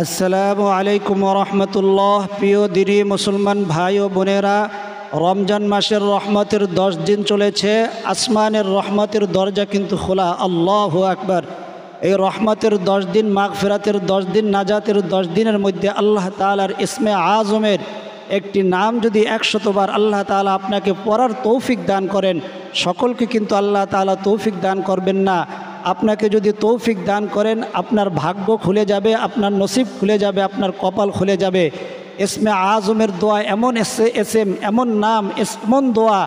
আসসালামু আলাইকুম রহমতুল্লাহ। প্রিয় দিনী মুসলমান ভাই ও বোনেরা, রমজান মাসের রহমতের 10 দিন চলেছে। আসমানের রহমতের দরজা কিন্তু খোলা। আল্লাহু আকবার। এই রহমতের 10 দিন, মাগফিরাতের 10 দিন, নাজাতের 10 দিনের মধ্যে আল্লাহ তাআলার ইসমে আজমের একটি নাম যদি 100 বার আল্লাহ তাআলা আপনাকে পড়ার তৌফিক দান করেন, সকলকে কিন্তু আল্লাহ তাআলা তৌফিক দান করবেন না। আপনাকে যদি তৌফিক দান করেন, আপনার ভাগ্য খুলে যাবে, আপনার নসিব খুলে যাবে, আপনার কপাল খুলে যাবে। ইসমে আজমের দোয়া এমন এমন নাম, এমন দোয়া।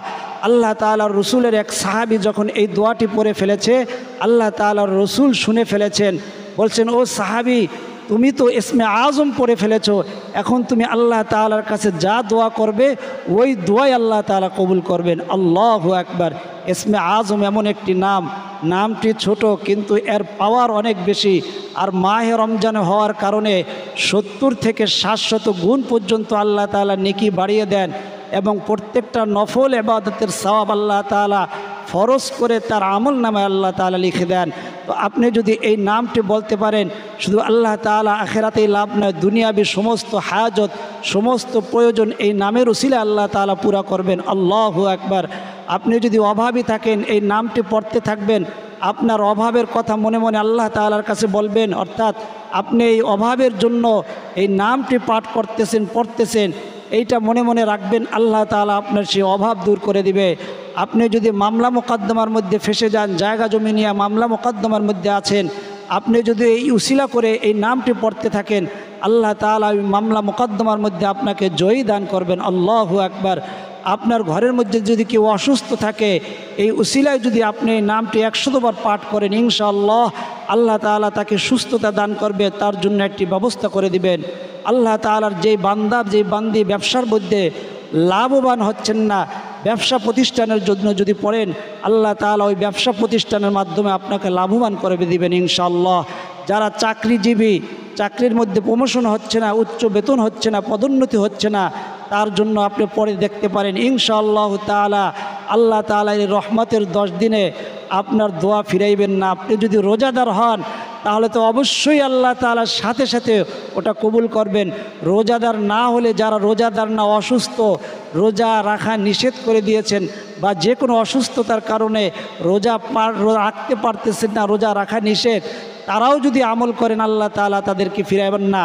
আল্লাহ তাআলার রসুলের এক সাহাবী যখন এই দোয়াটি পড়ে ফেলেছে, আল্লাহ তাআলার রসুল শুনে ফেলেছেন। বলছেন, ও সাহাবী, তুমি তো ইসমে আজম পড়ে ফেলেছো, এখন তুমি আল্লাহ তাআলার কাছে যা দোয়া করবে ওই দোয়াই আল্লাহ তাআলা কবুল করবেন। আল্লাহু আকবার। ইসমে আজম এমন একটি নাম, নামটি ছোট কিন্তু এর পাওয়ার অনেক বেশি। আর মাহে রমজান হওয়ার কারণে 70 থেকে 700 গুণ পর্যন্ত আল্লাহ তাআলা নেকি বাড়িয়ে দেন এবং প্রত্যেকটা নফল ইবাদতের সওয়াব আল্লাহ তাআলা ফরজ করে তার আমল নামে আল্লাহ তাআলা লিখে দেন। তো আপনি যদি এই নামটি বলতে পারেন, শুধু আল্লাহ তাআলা আখিরাতেই লাভ নয়, দুনিয়াবি সমস্ত হাজত, সমস্ত প্রয়োজন এই নামের উসিলে আল্লাহ তাআলা পুরা করবেন। আল্লাহু আকবার। আপনি যদি অভাবী থাকেন, এই নামটি পড়তে থাকবেন, আপনার অভাবের কথা মনে মনে আল্লাহ তাআলার কাছে বলবেন। অর্থাৎ আপনি এই অভাবের জন্য এই নামটি পাঠ পড়তেছেন, এইটা মনে মনে রাখবেন, আল্লাহ তাআলা আপনার সেই অভাব দূর করে দিবে। আপনি যদি মামলা মোকদ্দমার মধ্যে ফেসে যান, জায়গা জমি নিয়ে মামলা মোকদ্দমার মধ্যে আছেন, আপনি যদি এই উসিলা করে এই নামটি পড়তে থাকেন, আল্লাহ তাআলা ওই মামলা মোকদ্দমার মধ্যে আপনাকে জয়ী দান করবেন। আল্লাহু আকবার। আপনার ঘরের মধ্যে যদি কেউ অসুস্থ থাকে, এই উসিলায় যদি আপনি এই নামটি 100 বার পাঠ করেন, ইনশাআল্লাহ আল্লাহ তাআলা তাকে সুস্থতা দান করবে, তার জন্য একটি ব্যবস্থা করে দিবেন। আল্লাহ তাআলার যেই বান্দি ব্যবসার মধ্যে লাভবান হচ্ছেন না, ব্যবসা প্রতিষ্ঠানের জন্য যদি পড়েন, আল্লাহ তাআলা ওই ব্যবসা প্রতিষ্ঠানের মাধ্যমে আপনাকে লাভবান করে দিবেন ইনশাআল্লাহ। যারা চাকরিজীবী, চাকরির মধ্যে প্রমোশন হচ্ছে না, উচ্চ বেতন হচ্ছে না, পদোন্নতি হচ্ছে না, তার জন্য আপনি পরে দেখতে পারেন ইনশাআল্লাহ তাআলা। আল্লাহ তাআলা এই রহমতের 10 দিনে আপনার দোয়া ফিরাইবেন না। আপনি যদি রোজাদার হন, তাহলে তো অবশ্যই আল্লাহ তাআলার সাথে সাথে ওটা কবুল করবেন। রোজাদার না হলে, যারা রোজাদার না, অসুস্থ, রোজা রাখা নিষেধ করে দিয়েছেন বা যে কোনো অসুস্থতার কারণে রোজা রাখতে পারতেছেন না, রোজা রাখা নিষেধ, তারাও যদি আমল করেন, আল্লাহ তাআলা তাদেরকে ফিরাইবেন না।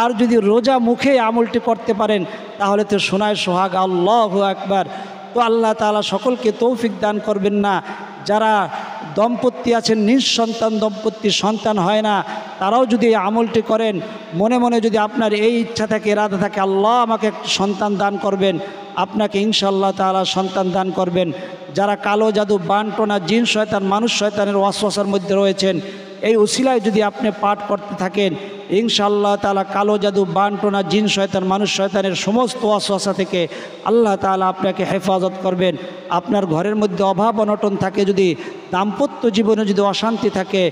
আর যদি রোজা মুখে আমলটি করতে পারেন, তাহলে তো সোনায় সোহাগ। আল্লাহু আকবার। তো আল্লাহ তাআলা সকলকে তৌফিক দান করবেন না। যারা দম্পতি আছেন, নিঃসন্তান দম্পতি, সন্তান হয় না, তারাও যদি এই আমলটি করেন, মনে মনে যদি আপনার এই ইচ্ছা থাকে, ইরাদা থাকে, আল্লাহ আমাকে সন্তান দান করবেন, আপনাকে ইনশাআল্লাহ তাআলা সন্তান দান করবেন। যারা কালো জাদু, বানটোনা, জিন শয়তান, মানুষ শয়তানের ওয়াসওয়াসার মধ্যে রয়েছেন, এই উসিলায় যদি আপনি পাঠ করতে থাকেন, ইনশাআল্লাহ তাআলা কালো জাদু, বানটোনা, জিন শয়তান, মানুষ শয়তানের সমস্ত ওয়াসওয়াসা থেকে আল্লাহ তাআলা আপনাকে হেফাজত করবেন। আপনার ঘরের মধ্যে অভাব অনটন থাকে, যদি দাম্পত্য জীবনে যদি অশান্তি থাকে,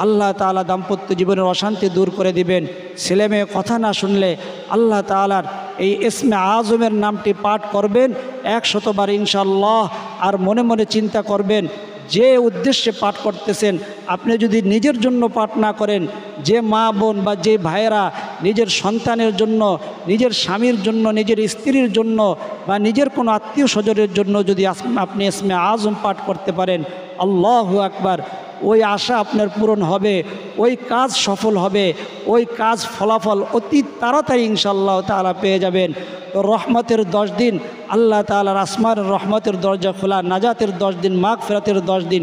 আল্লাহ তাআলা দাম্পত্য জীবনের অশান্তি দূর করে দিবেন। ছেলে মেয়ে কথা না শুনলে আল্লাহ তাআলার এই ইসমে আজমের নামটি পাঠ করবেন 100 বার ইনশাআল্লাহ। আর মনে মনে চিন্তা করবেন, যে উদ্দেশ্যে পাঠ করতেছেন, আপনি যদি নিজের জন্য পাঠ না করেন, যে মা বোন বা যে ভাইয়েরা নিজের সন্তানের জন্য, নিজের স্বামীর জন্য, নিজের স্ত্রীর জন্য বা নিজের কোনো আত্মীয় স্বজনের জন্য যদি আপনি ইসমে আজম পাঠ করতে পারেন, আল্লাহু আকবার, ওই আশা আপনার পূরণ হবে, ওই কাজ সফল হবে, ওই কাজ ফলাফল অতি তাড়াতাড়ি ইনশাআল্লাহ তাআলা পেয়ে যাবেন। তো রহমতের 10 দিন, আল্লাহ তাআলার আসমানের রহমতের দরজা খোলা, নাজাতের 10 দিন, মাগফিরাতের 10 দিন,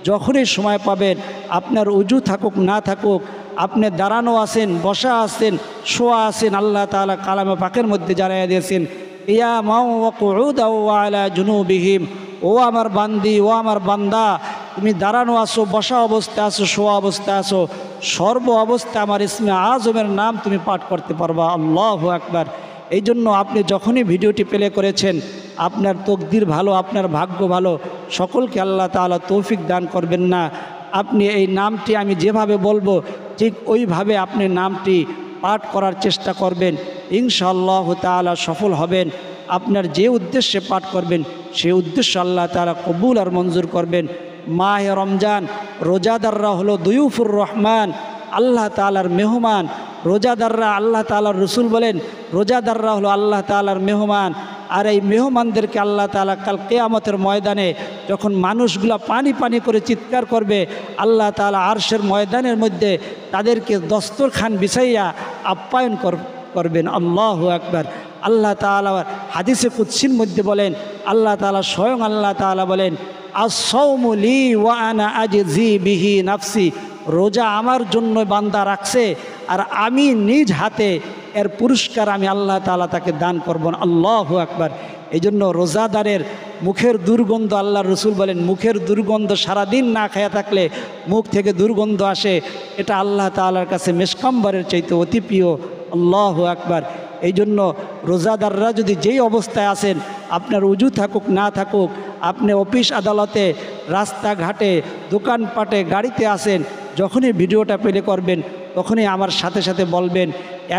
যখনই সময় পাবেন, আপনার উজু থাকুক না থাকুক, আপনি দাঁড়ানো আছেন, বসা আছেন, শোয়া আছেন, আল্লাহ তাআলা কালামে পাকের মধ্যে জানাইয়া দিয়েছেন, কিয়ামান ওয়া কুউদাও ওয়া আলা জুনুবিহিম, ও আমার বান্দি, ও আমার বান্দা, তুমি দাঁড়ানো আসো, বসা অবস্থায় আসো, শোয়া অবস্থায় আসো, সর্ব অবস্থায় আমার ইসমে আজমের নাম তুমি পাঠ করতে পারবা। আল্লাহু আকবার। এই জন্য আপনি যখনই ভিডিওটি প্লে করেছেন, আপনার তকদির ভালো, আপনার ভাগ্য ভালো, সকলকে আল্লাহ তাআলা তৌফিক দান করবেন না। আপনি এই নামটি আমি যেভাবে বলবো, ঠিক ওইভাবে আপনি নামটি পাঠ করার চেষ্টা করবেন, ইনশাআল্লাহ তাআলা সফল হবেন। আপনার যে উদ্দেশ্যে পাঠ করবেন, সেই উদ্দেশ্য আল্লাহ তাআলা কবুল আর মঞ্জুর করবেন। মাহে রমজান, রোজাদাররা হলো দুয়ুফুর রহমান, আল্লাহ তাআলার মেহমান। রোজাদাররা আল্লাহ তাআলার রসুল বলেন রোজাদাররা হলো আল্লাহ তাআলার মেহমান। আর এই মেহমানদেরকে আল্লাহ তাআলা কাল কিয়ামতের ময়দানে যখন মানুষগুলা পানি পানি করে চিৎকার করবে, আল্লাহ তাআলা আরশের ময়দানের মধ্যে তাদেরকে দস্তরখান বিছাইয়া আপ্যায়ন করবেন। আল্লাহু আকবার। আল্লাহ তাআলা হাদিসে কুদসির মধ্যে বলেন, আল্লাহ তাআলা স্বয়ং আল্লাহ তাআলা বলেন, আস-সাওমু লি ওয়া আনা আজজি বিহি নাফসি, রোজা আমার জন্য বান্দা রাখছে আর আমি নিজ হাতে এর পুরস্কার আমি আল্লাহ তাআলা তাকে দান করব। আল্লাহু আকবার। এই জন্য রোজাদারের মুখের দুর্গন্ধ, আল্লাহর রসুল বলেন মুখের দুর্গন্ধ সারাদিন না খায়া থাকলে মুখ থেকে দুর্গন্ধ আসে, এটা আল্লাহ তাআলার কাছে মেশকাম্বরের চাইতে অতি প্রিয়। আল্লাহু আকবার। এই জন্য রোজাদাররা যদি যেই অবস্থায় আছেন, আপনার উজু থাকুক না থাকুক, আপনি অফিস আদালতে, রাস্তাঘাটে, দোকানপাটে, গাড়িতে আসেন, যখনই ভিডিওটা প্লে করবেন তখনই আমার সাথে সাথে বলবেন।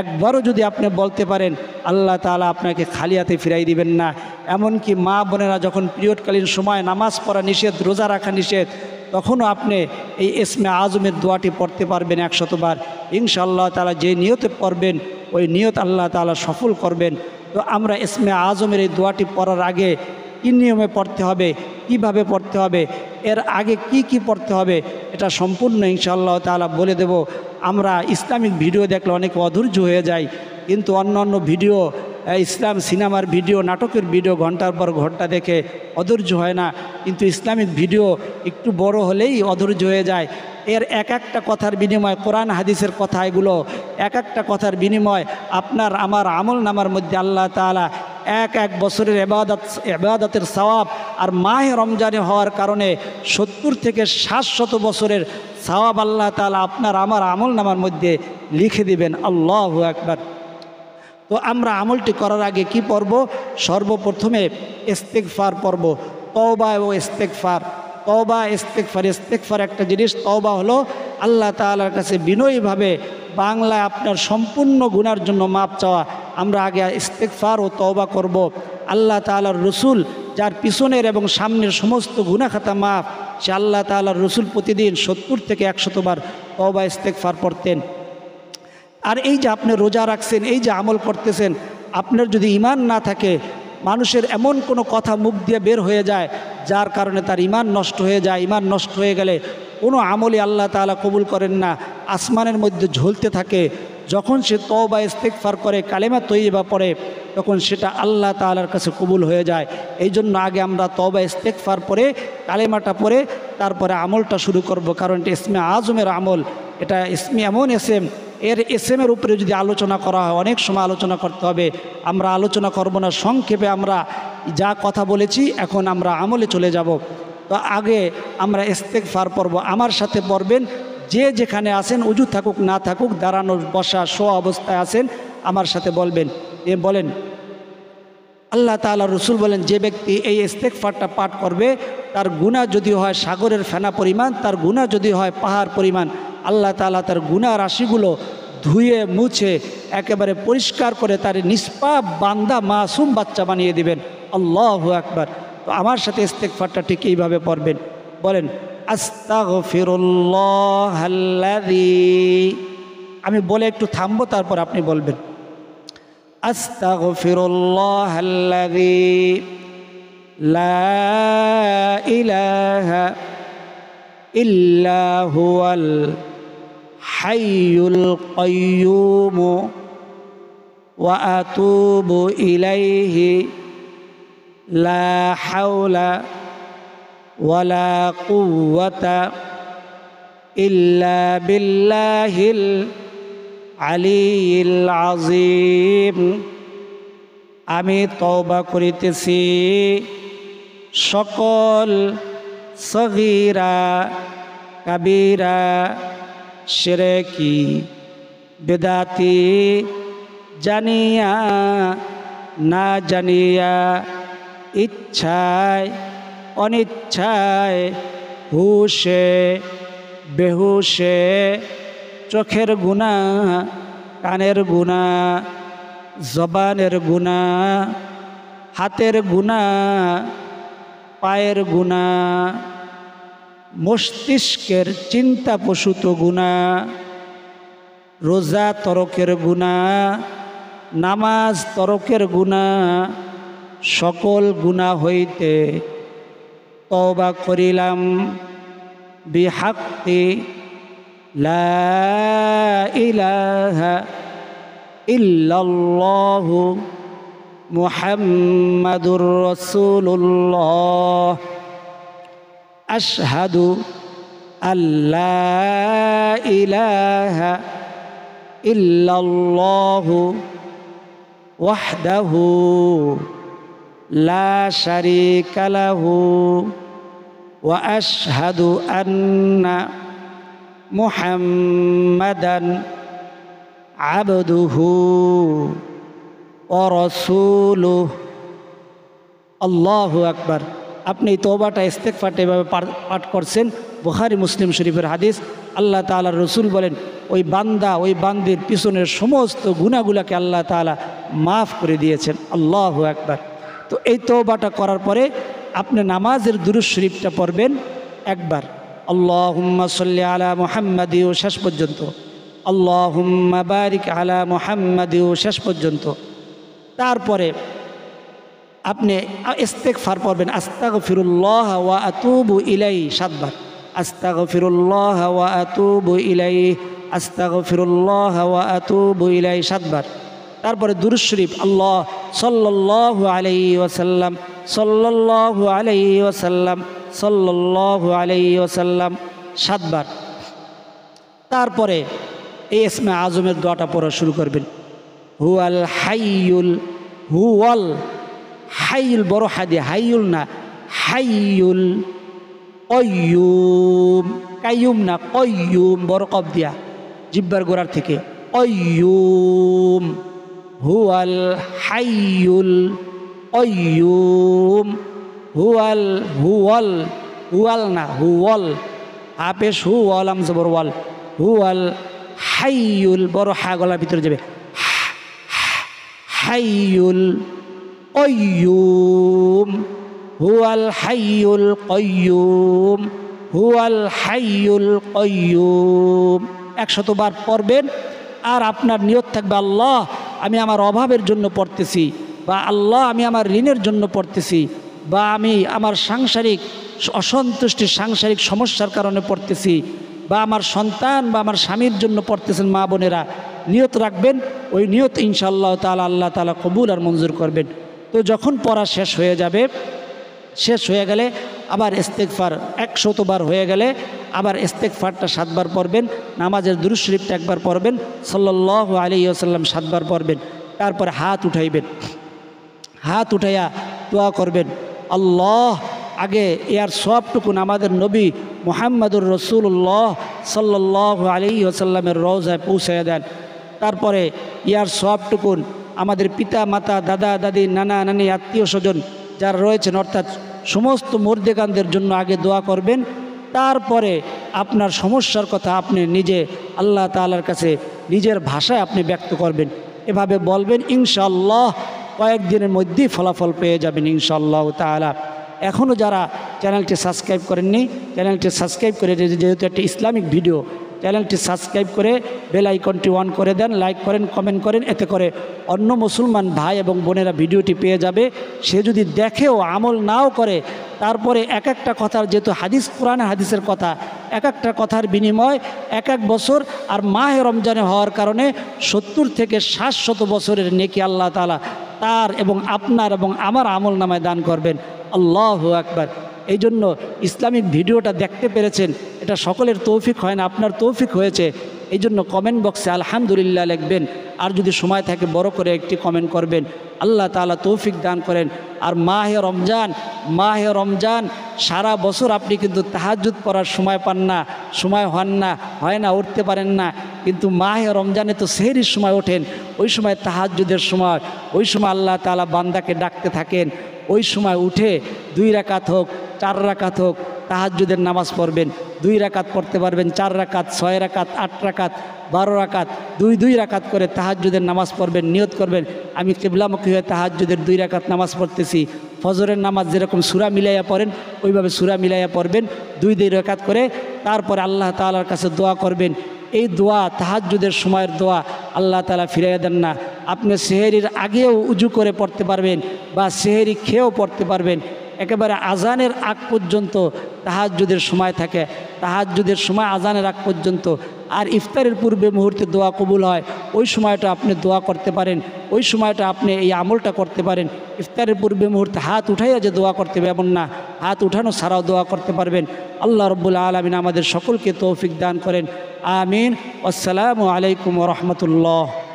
একবারও যদি আপনি বলতে পারেন, আল্লাহ তাআলা আপনাকে খালি হাতে ফিরাই দিবেন না। এমনকি মা বোনেরা যখন পিরিয়ডকালীন সময় নামাজ পড়া নিষেধ, রোজা রাখা নিষেধ, তখনও আপনি এই ইসমে আজমের দোয়াটি পড়তে পারবেন 100 বার। ইনশাআল্লাহ তাআলা যে নিয়তে পড়বেন ওই নিয়ত আল্লাহ তাআলা সফল করবেন। তো আমরা ইসমে আজমের এই দোয়াটি পড়ার আগে কী নিয়মে পড়তে হবে, কিভাবে পড়তে হবে, এর আগে কি কি পড়তে হবে, এটা সম্পূর্ণ ইনশাআল্লাহ তাআলা বলে দেব। আমরা ইসলামিক ভিডিও দেখলে অনেকে অধৈর্য হয়ে যায়, কিন্তু অন্য ভিডিও, ইসলাম সিনেমার ভিডিও, নাটকের ভিডিও ঘন্টার পর ঘন্টা দেখে অধৈর্য হয় না, কিন্তু ইসলামিক ভিডিও একটু বড় হলেই অধৈর্য হয়ে যায়। এর এক একটা কথার বিনিময়, কোরআন হাদিসের কথা, এগুলো এক একটা কথার বিনিময় আপনার আমার আমল নামার মধ্যে আল্লাহ তাআলা এক বছরের ইবাদতের সওয়াব, আর মাহে রমজানে হওয়ার কারণে 70 থেকে 700 বছরের সওয়াব আল্লাহ তাআলা আপনার আমার আমল নামার মধ্যে লিখে দিবেন। আল্লাহু আকবার। তো আমরা আমলটি করার আগে কি পড়ব? সর্বপ্রথমে ইস্তিগফার পড়ব, তওবা ও ইস্তিগফার। তওবা ইস্তিগফার, ইস্তিগফার একটা জিনিস, তওবা হলো আল্লাহ তাআলার কাছে বিনয়ীভাবে বাংলায় আপনার সম্পূর্ণ গুনার জন্য মাপ চাওয়া। আমরা আগে ইস্তিগফার ও তওবা করব। আল্লাহ তাআলার রসুল যার পিছনের এবং সামনের সমস্ত গুনাহ খাতা মাপ, সে আল্লাহ তাআলার রসুল প্রতিদিন 70 থেকে 100 বার তওবা ইস্তিগফার পড়তেন। আর এই যে আপনি রোজা রাখছেন, এই যে আমল করতেছেন, আপনার যদি ঈমান না থাকে, মানুষের এমন কোনো কথা মুখ দিয়ে বের হয়ে যায় যার কারণে তার ঈমান নষ্ট হয়ে যায়, ঈমান নষ্ট হয়ে গেলে কোনো আমলই আল্লাহ তাআলা কবুল করেন না, আসমানের মধ্যে ঝুলতে থাকে। যখন সে তওবা ইস্তিগফার করে, কালেমা তয়্যিবা পড়ে, তখন সেটা আল্লাহ তাআলার কাছে কবুল হয়ে যায়। এই জন্য আগে আমরা তওবা ইস্তিগফার পড়ে, কালেমাটা পড়ে তারপরে আমলটা শুরু করব, কারণ এটা ইসমে আজমের আমল। এটা ইসমে এমন এসেম, এর এসএমের উপরে যদি আলোচনা করা হয় অনেক সময় আলোচনা করতে হবে, আমরা আলোচনা করব না। সংক্ষেপে আমরা যা কথা বলেছি এখন আমরা আমলে চলে যাব। তো আগে আমরা ইস্তিগফার পড়ব, আমার সাথে পড়বেন। যে যেখানে আছেন, উজু থাকুক না থাকুক, দাঁড়ানো, বসা, শোয়া অবস্থায় আছেন, আমার সাথে বলবেন। বলেন, আল্লাহ তাআলা রসুল বলেন, যে ব্যক্তি এই ইস্তিগফারটা পাঠ করবে, তার গুনাহ যদি হয় সাগরের ফেনা পরিমাণ, তার গুনাহ যদি হয় পাহাড় পরিমাণ, আল্লাহ তাআলা তার গুনাহ রাশিগুলো ধুয়ে মুছে একেবারে পরিষ্কার করে তার নিষ্পাপ বান্দা, মাসুম বাচ্চা বানিয়ে দিবেন। আল্লাহু আকবার। তো আমার সাথে ইস্তিগফারটা ঠিক এইভাবে পড়বেন। বলেন, আস্তাগফিরুল্লাহাল্লাযী, আমি বলে একটু থামবো, তারপর আপনি বলবেন। আস্তাগফিরুল্লাহাল্লাযী লা ইলাহা ইল্লা হুয়াল হাইয়ুল কাইয়্যুম ওয়া আতুবু ইলাইহি লা হাওলা ওয়ালা কুওয়াতা ইল্লা বিল্লাহিল আলিয়্যিল আযীম। আমি তওবা করিতেছি সকল সগীরা কাবীরা শিরকি বিদআতি জানিয়া না জানিয়া, ইচ্ছায় অনিচ্ছায়, হুশে বেহুশে, চোখের গুনাহ, কানের গুনাহ, জবানের গুনাহ, হাতের গুনাহ, পায়ের গুনাহ, মস্তিষ্কের চিন্তাপ্রসূত গুনাহ, রোজা তরকের গুনাহ, নামাজ তরকের গুনাহ, সকল গুনাহ হইতে তওবা করিলাম বিহাক্কি লা ইলাহা ইল্লাল্লাহু মুহাম্মাদুর রাসূলুল্লাহ আশহাদু আল্লা ইলাহা ইল্লাল্লাহু ওয়াহদাহু লা শারীকা লাহু ওয়া আশহাদু আন্না মুহাম্মাদান আবদুহু ওয়া রাসূলুহু। আল্লাহু আকবার। আপনি তওবাটা ইস্তেগফারটা এভাবে পাঠ করছেন, বুখারী মুসলিম শরীফের হাদিস। আল্লাহ তাআলার রসুল বলেন ওই বান্দা ওই বান্দির পিছনের সমস্ত গুনাহগুলোকে আল্লাহ তাআলা মাফ করে দিয়েছেন। আল্লাহু আকবার। তো এই তওবাটা করার পরে আপনি নামাজের দুরূদ শরীফটা পড়বেন একবার, আল্লাহুম্মা সাল্লি আলা মুহাম্মাদি ও শেষ পর্যন্ত, আল্লাহুম্মা বারিক আলা মুহাম্মাদি ও শেষ পর্যন্ত। তারপরে আপনি ইস্তেগফার পড়বেন, আস্তাগফিরুল্লাহ ওয়া আতুবু ইলাইহি 7 বার, আস্তাগফিরুল্লাহ ওয়া আতুবু ইলাইহি, আস্তাগফিরুল্লাহ ওয়া আতুবু ইলাইহি 7 বার। তারপরে দুরূদ শরীফ আল্লাহ সাল্লাল্লাহু আলাইহি ওয়াসাল্লাম, সাল্লাল্লাহু আলাইহি ওয়াসাল্লাম, সাল্লাল্লাহু আলাইহি ওয়াসাল্লাম 7 বার। তারপরে এই ইসমে আজমের দোয়াটা পড়া শুরু করবেন, হুয়াল হাইয়ুল, হুয়াল হাইয়ুল বড় হাদি, হাইয়ুল না, হাইয়ুল কয়্যুম, কাইয়ুম না কয়্যুম, বড় কফ দিয়া জিহ্বার গোড়ার থেকে, কয়্যুম, হুয়াল হাইয়ুল কয়্যুম, হুয়াল, হুয়াল, হুয়াল না হুয়াল, হাপেশ হুয়াল আমজা বড় ওয়াল, হুয়াল হাইয়ুল বড় হা গলার ভিতরে যাবে, হাইয়ুল কয়্যুম, হুয়াল হাইয়ুল কয়্যুম, হুয়াল হাইয়ুল কয়্যুম 100 বার পড়বেন। আর আপনার নিয়ত থাকবে আল্লাহ আমি আমার অভাবের জন্য পড়তেছি, বা আল্লাহ আমি আমার ঋণের জন্য পড়তেছি, বা আমি আমার সাংসারিক অসন্তুষ্টির সাংসারিক সমস্যার কারণে পড়তেছি, বা আমার সন্তান বা আমার স্বামীর জন্য পড়তেছেন। মা বোনেরা নিয়ত রাখবেন, ওই নিয়ত ইনশাআল্লাহ তাআলা আল্লাহ তাআলা কবুল আর মঞ্জুর করবেন। তো যখন পড়া শেষ হয়ে যাবে, শেষ হয়ে গেলে আবার ইস্তেগফার 100 বার হয়ে গেলে আবার ইস্তেগফারটা 7 বার পড়বেন, নামাজের দুরূদ শরীফটা একবার পড়বেন, সাল্লাল্লাহু আলাইহি ওয়াসাল্লাম 7 বার পড়বেন। তারপরে হাত উঠাইবেন, হাত উঠাইয়া দোয়া করবেন, আল্লাহ আগে ইয়ার সবটুকুন আমাদের নবী মুহাম্মাদুর রাসূলুল্লাহ সাল্লাল্লাহু আলাইহি ওয়াসাল্লামের রওজায় পৌঁছায়া দেন। তারপরে ইয়ার সবটুকুন আমাদের পিতা মাতা দাদা দাদি নানা নানি আত্মীয় স্বজন যারা রয়েছেন অর্থাৎ সমস্ত মুর্দেগানদের জন্য আগে দোয়া করবেন। তারপরে আপনার সমস্যার কথা আপনি নিজে আল্লাহ তাআলার কাছে নিজের ভাষায় আপনি ব্যক্ত করবেন, এভাবে বলবেন, ইনশাআল্লাহ কয়েকদিনের মধ্যেই ফলাফল পেয়ে যাবেন ইনশাআল্লাহ তাআলা। এখনও যারা চ্যানেলটি সাবস্ক্রাইব করেননি, চ্যানেলটি সাবস্ক্রাইব করে, যেহেতু একটা ইসলামিক ভিডিও, চ্যানেলটি সাবস্ক্রাইব করে বেল আইকনটি অন করে দেন, লাইক করেন, কমেন্ট করেন, এতে করে অন্য মুসলমান ভাই এবং বোনেরা ভিডিওটি পেয়ে যাবে। সে যদি দেখেও আমল নাও করে, তারপরে এক একটা কথার, যেহেতু হাদিস কোরআন হাদিসের কথা, এক একটা কথার বিনিময় 1 বছর, আর মাহে রমজানে হওয়ার কারণে 70 থেকে 700 বছরের নেকি আল্লাহ তাআলা তার এবং আপনার এবং আমার আমল নামায় দান করবেন। আল্লাহু আকবার। এই জন্য ইসলামিক ভিডিওটা দেখতে পেরেছেন, এটা সকলের তৌফিক হয় না, আপনার তৌফিক হয়েছে। এই জন্য কমেন্ট বক্সে আলহামদুলিল্লাহ লিখবেন, আর যদি সময় থাকে বড় করে একটি কমেন্ট করবেন। আল্লাহ তাআলা তৌফিক দান করেন। আর মাহে রমজান সারা বছর আপনি কিন্তু তাহাজ্জুদ পড়ার সময় পান না, সময় হয় না, উঠতে পারেন না, কিন্তু মাহে রমজানে তো সেহরির সময় ওঠেন, ওই সময় তাহাজ্জুদের সময়, ওই সময় আল্লাহ তাআলা বান্দাকে ডাকতে থাকেন। ওই সময় উঠে 2 রাকাত হোক 4 রাকাত হোক তাহাজ্জুদের নামাজ পড়বেন। 2 রাকাত পড়তে পারবেন, 4 রাকাত, 6 রাকাত, 8 রাকাত, 12 রাকাত, 2 রাকাত করে তাহাজ্জুদের নামাজ পড়বেন। নিয়ত করবেন আমি কিবলামুখী হয়ে তাহাজ্জুদের 2 রাকাত নামাজ পড়তেছি। ফজরের নামাজ যেরকম সূরা মিলাইয়া পড়েন ওইভাবে সূরা মিলাইয়া পড়বেন 2 রাকাত করে। তারপরে আল্লাহ তাআলার কাছে দোয়া করবেন, এই দোয়া তাহাজ্জুদের সময়ের দোয়া আল্লাহ তাআলা ফিরিয়ে দেন না। আপনি সেহরির আগেও উজু করে পড়তে পারবেন বা সেহরি খেয়েও পড়তে পারবেন। একেবারে আজানের আগ পর্যন্ত তাহাজ্জুদের সময় থাকে, তাহাজ্জুদের সময় আজানের আগ পর্যন্ত। আর ইফতারের পূর্বে মুহূর্তে দোয়া কবুল হয়, ওই সময়টা আপনি দোয়া করতে পারেন, ওই সময়টা আপনি এই আমলটা করতে পারেন। ইফতারের পূর্বে মুহূর্তে হাত উঠাইয়া যে দোয়া করতে হবে এমন না, হাত উঠানো ছাড়াও দোয়া করতে পারবেন। আল্লাহ রব্বুল আলামিন আমাদের সকলকে তৌফিক দান করেন। আমিন। আসসালামু আলাইকুম ওয়া রাহমাতুল্লাহ।